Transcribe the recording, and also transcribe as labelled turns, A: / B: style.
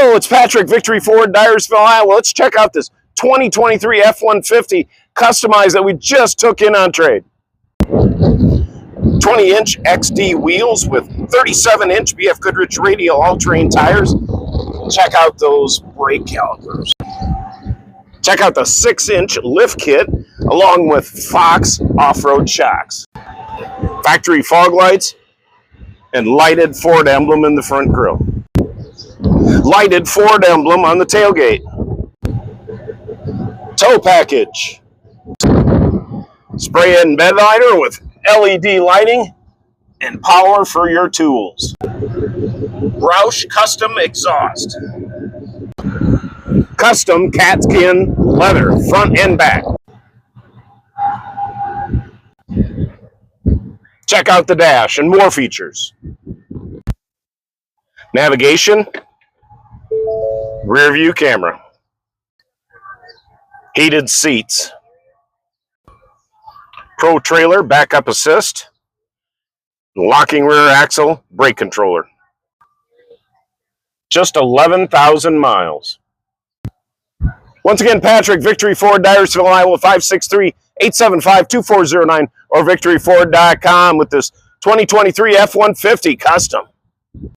A: Hello, it's Patrick, Victory Ford, Dyersville, Iowa. Let's check out this 2023 F-150 customized that we just took in on trade. 20-inch XD wheels with 37-inch BF Goodrich radial all-terrain tires. Check out those brake calipers. Check out the 6-inch lift kit along with Fox off-road shocks. Factory fog lights and lighted Ford emblem in the front grille. Lighted Ford emblem on the tailgate. Tow package. Spray in bed liner with LED lighting and power for your tools. ROUSCH custom exhaust. Custom KATZKIN leather front and back. Check out the dash and more features. Navigation. Rear view camera. Heated seats. Pro trailer backup assist. Locking rear axle brake controller. Just 11,000 miles. Once again, Patrick, Victory Ford, Dyersville, Iowa, 563-875-2409 or victoryford.com with this 2023 F-150 Custom.